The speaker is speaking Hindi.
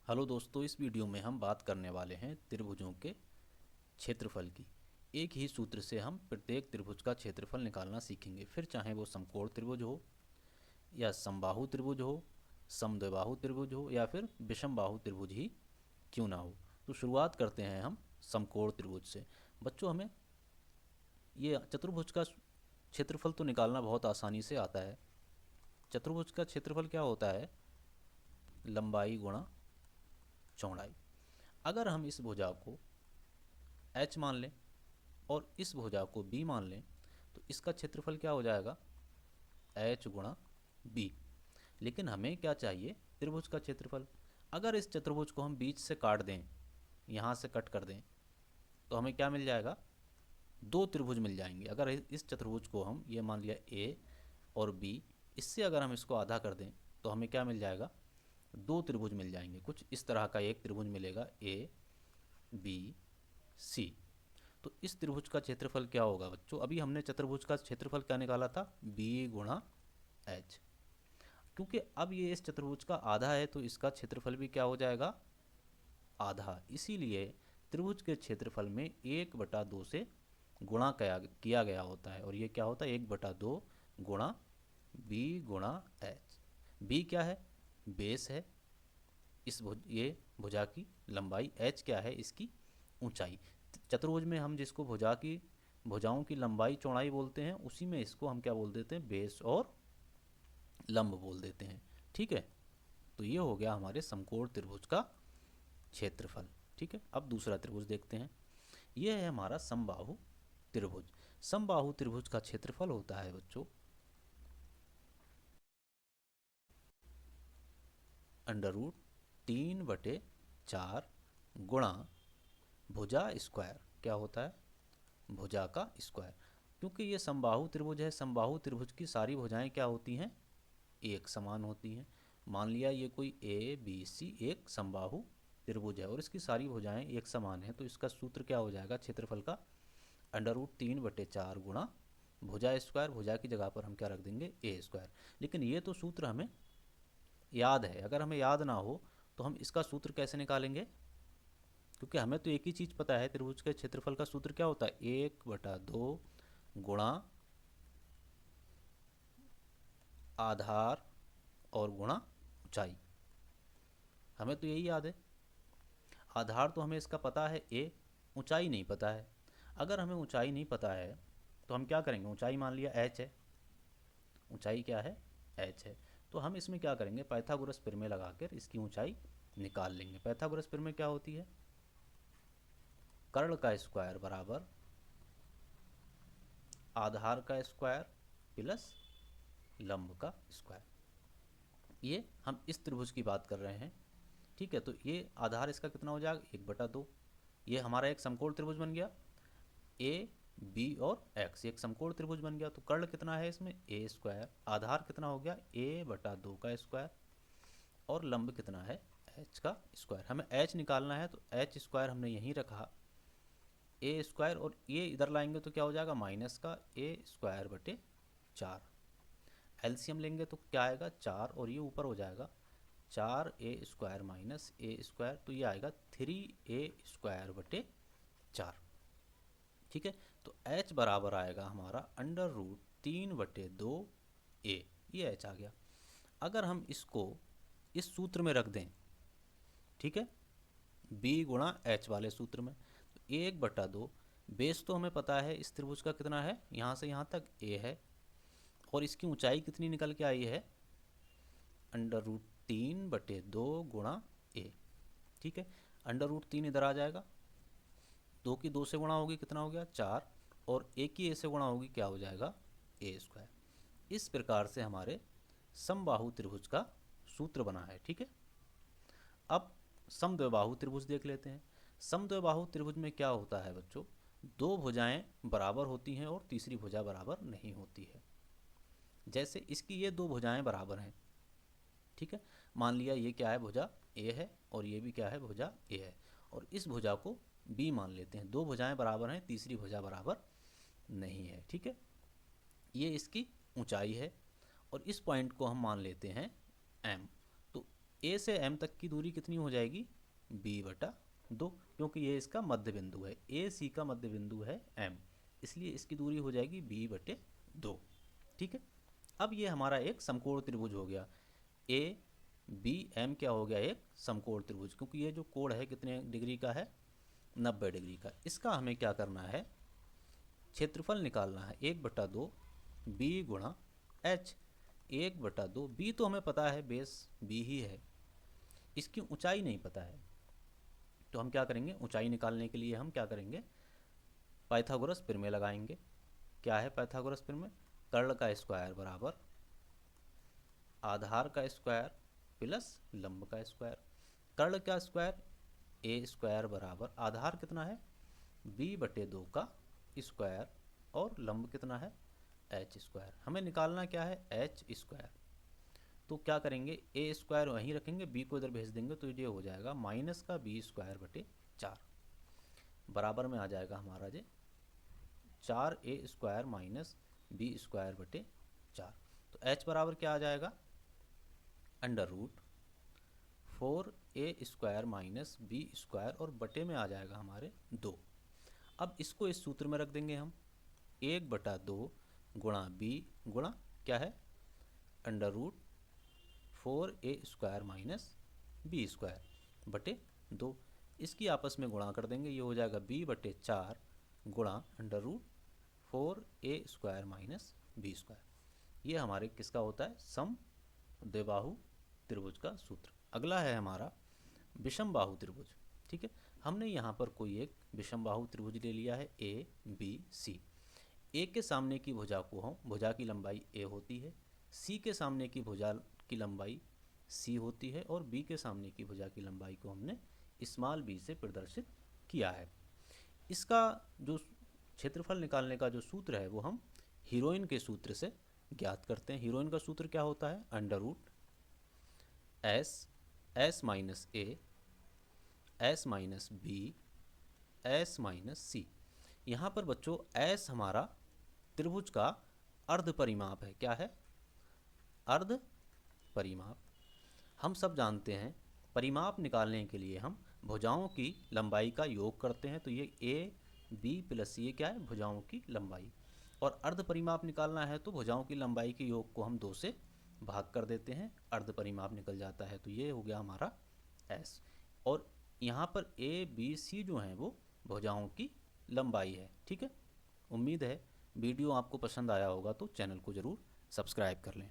हेलो दोस्तों, इस वीडियो में हम बात करने वाले हैं त्रिभुजों के क्षेत्रफल की। एक ही सूत्र से हम प्रत्येक त्रिभुज का क्षेत्रफल निकालना सीखेंगे, फिर चाहे वो समकोण त्रिभुज हो या समबाहु त्रिभुज हो, समद्विबाहु त्रिभुज हो या फिर विषमबाहु त्रिभुज ही क्यों ना हो। तो शुरुआत करते हैं हम समकोण त्रिभुज से। बच्चों, हमें ये चतुर्भुज का क्षेत्रफल तो निकालना बहुत आसानी से आता है। चतुर्भुज का क्षेत्रफल क्या होता है? लंबाई गुणा चौड़ाई। अगर हम इस भुजा को h मान लें और इस भुजा को b मान लें तो इसका क्षेत्रफल क्या हो जाएगा? h गुणा b। लेकिन हमें क्या चाहिए? त्रिभुज का क्षेत्रफल। अगर इस चतुर्भुज को हम बीच से काट दें, यहाँ से कट कर दें, तो हमें क्या मिल जाएगा? दो त्रिभुज मिल जाएंगे। अगर इस चतुर्भुज को हम ये मान लिया a और b, इससे अगर हम इसको आधा कर दें तो हमें क्या मिल जाएगा? दो त्रिभुज मिल जाएंगे। कुछ इस तरह का एक त्रिभुज मिलेगा a b c। तो इस त्रिभुज का क्षेत्रफल क्या होगा बच्चों? अभी हमने चतुर्भुज का क्षेत्रफल क्या निकाला था? b गुणा h। क्योंकि अब ये इस चतुर्भुज का आधा है तो इसका क्षेत्रफल भी क्या हो जाएगा? आधा। इसीलिए त्रिभुज के क्षेत्रफल में 1/2 से गुणा किया गया होता है, और ये क्या होता है? 1/2 गुणा b गुणा h। b क्या है? बेस है ये भुजा की लंबाई। h क्या है? इसकी ऊंचाई। चतुर्भुज में हम जिसको भुजाओं की लंबाई चौड़ाई बोलते हैं, उसी में इसको हम क्या बोल देते हैं? बेस और लंब बोल देते हैं। ठीक है, तो ये हो गया हमारे समकोण त्रिभुज का क्षेत्रफल। ठीक है, अब दूसरा त्रिभुज देखते हैं। यह है हमारा समबाहु त्रिभुज। समबाहु त्रिभुज का क्षेत्रफल होता है बच्चों √3/4 गुणा भुजा स्क्वायर। क्या होता है? भुजा का स्क्वायर। क्योंकि ये समबाहु त्रिभुज है, समबाहु त्रिभुज की सारी भुजाएं क्या होती हैं? एक समान होती हैं। मान लिया ये कोई ए बी सी एक समबाहु त्रिभुज है और इसकी सारी भुजाएं एक समान है, तो इसका सूत्र क्या हो जाएगा क्षेत्रफल का? √3/4 गुणा भुजा स्क्वायर। भुजा की जगह पर हम क्या रख देंगे? ए स्क्वायर। लेकिन ये तो सूत्र हमें याद है। अगर हमें याद ना हो तो हम इसका सूत्र कैसे निकालेंगे? क्योंकि हमें तो एक ही चीज़ पता है, त्रिभुज के क्षेत्रफल का सूत्र क्या होता है? 1/2 गुणा आधार और गुणा ऊंचाई। हमें तो यही याद है। आधार तो हमें इसका पता है a, ऊंचाई नहीं पता है। अगर हमें ऊंचाई नहीं पता है तो हम क्या करेंगे? ऊंचाई मान लिया h है, ऊंचाई क्या है? h है। तो हम इसमें क्या करेंगे? पाइथागोरस प्रमेय लगाकर इसकी ऊंचाई निकाल लेंगे। पाइथागोरस प्रमेय क्या होती है? कर्ण का स्क्वायर बराबर आधार का स्क्वायर प्लस लंब का स्क्वायर। ये हम इस त्रिभुज की बात कर रहे हैं। ठीक है, तो ये आधार इसका कितना हो जाएगा? 1/2। ये हमारा एक समकोण त्रिभुज बन गया। ए बी और एक्स एक समकोण त्रिभुज बन गया। तो कर्ण कितना है इसमें? ए स्क्वायर। आधार कितना हो गया? a/2 का स्क्वायर। और लंब कितना है? एच का स्क्वायर। हमें एच निकालना है तो एच स्क्वायर हमने यहीं रखा, ए स्क्वायर, और ये इधर लाएंगे तो क्या हो जाएगा? माइनस का a²/4। एलसीएम लेंगे तो क्या आएगा? 4, और ये ऊपर हो जाएगा 4a² माइनस ए स्क्वायर, तो ये आएगा 3a²/4। ठीक है, तो h बराबर आएगा हमारा √3/2 a। ये h आ गया। अगर हम इसको इस सूत्र में रख दें, ठीक है, b गुणा h वाले सूत्र में, तो 1/2 बेस तो हमें पता है इस त्रिभुज का कितना है? यहाँ से यहाँ तक a है, और इसकी ऊंचाई कितनी निकल के आई है? √3/2 गुणा a। ठीक है, √3 इधर आ जाएगा, 2 की 2 से गुणा होगी, कितना हो गया? 4, और a की a से गुणा होगी, क्या हो जाएगा? a²। इस प्रकार से हमारे समबाहु त्रिभुज का सूत्र बना है। ठीक है, अब समद्विबाहु त्रिभुज देख लेते हैं। समद्विबाहु त्रिभुज में क्या होता है बच्चों? दो भुजाएं बराबर होती हैं और तीसरी भुजा बराबर नहीं होती है। जैसे इसकी ये दो भुजाएं बराबर हैं। ठीक है, मान लिया ये क्या है? भुजा ए है, और ये भी क्या है? भुजा ए है, और इस भुजा को बी मान लेते हैं। दो भुजाएं बराबर हैं, तीसरी भुजा बराबर नहीं है। ठीक है, ये इसकी ऊंचाई है, और इस पॉइंट को हम मान लेते हैं एम। तो ए से एम तक की दूरी कितनी हो जाएगी, b/2, क्योंकि ये इसका मध्य बिंदु है, ए सी का मध्य बिंदु है एम, इसलिए इसकी दूरी हो जाएगी b/2। ठीक है, अब ये हमारा एक समकोण त्रिभुज हो गया। ए बी एम क्या हो गया, एक समकोण त्रिभुज, क्योंकि ये जो कोण है कितने डिग्री का है, 90 डिग्री का। इसका हमें क्या करना है, क्षेत्रफल निकालना है, 1/2 बी गुणा एच। 1/2 बी तो हमें पता है, बेस बी ही है, इसकी ऊंचाई नहीं पता है, तो हम क्या करेंगे, ऊंचाई निकालने के लिए हम क्या करेंगे, पाइथागोरस प्रमेय लगाएंगे। क्या है पाइथागोरस प्रमेय, कर्ण का स्क्वायर बराबर आधार का स्क्वायर प्लस लंब का स्क्वायर। कर्ण का स्क्वायर ए स्क्वायर बराबर आधार कितना है, b/2 का स्क्वायर, और लंब कितना है, एच स्क्वायर। हमें निकालना क्या है, एच स्क्वायर। तो क्या करेंगे, ए स्क्वायर वहीं रखेंगे, बी को इधर भेज देंगे, तो ये हो जाएगा माइनस का b²/4 बराबर में आ जाएगा हमारा जे 4a² माइनस b²/4। तो h बराबर क्या आ जाएगा, √4a² माइनस b² और बटे में आ जाएगा हमारे 2। अब इसको इस सूत्र में रख देंगे हम, 1/2 गुणा b गुणा क्या है, √4a² माइनस b² बटे 2। इसकी आपस में गुणा कर देंगे, ये हो जाएगा b/4 गुणा √4a² माइनस b²। ये हमारे किसका होता है, समद्विबाहु त्रिभुज का सूत्र। अगला है हमारा विषम बाहु त्रिभुज। ठीक है, हमने यहाँ पर कोई एक विषम बाहु त्रिभुज ले लिया है, ए बी सी। ए के सामने की भुजा को हम, भुजा की लंबाई ए होती है, सी के सामने की भुजा की लंबाई सी होती है, और बी के सामने की भुजा की लंबाई को हमने स्मॉल बी से प्रदर्शित किया है। इसका जो क्षेत्रफल निकालने का जो सूत्र है वो हम हीरोइन के सूत्र से ज्ञात करते हैं। हीरोइन का सूत्र क्या होता है, √S S-B S-C। यहाँ पर बच्चों S हमारा त्रिभुज का अर्ध परिमाप है। क्या है, अर्ध परिमाप। हम सब जानते हैं परिमाप निकालने के लिए हम भुजाओं की लंबाई का योग करते हैं, तो ये ए बी प्लस ये क्या है, भुजाओं की लंबाई। और अर्ध परिमाप निकालना है तो भुजाओं की लंबाई के योग को हम 2 से भाग कर देते हैं, अर्ध परिमाप निकल जाता है। तो ये हो गया हमारा S। और यहाँ पर ए बी सी जो हैं वो भुजाओं की लंबाई है। ठीक है, उम्मीद है वीडियो आपको पसंद आया होगा, तो चैनल को ज़रूर सब्सक्राइब कर लें।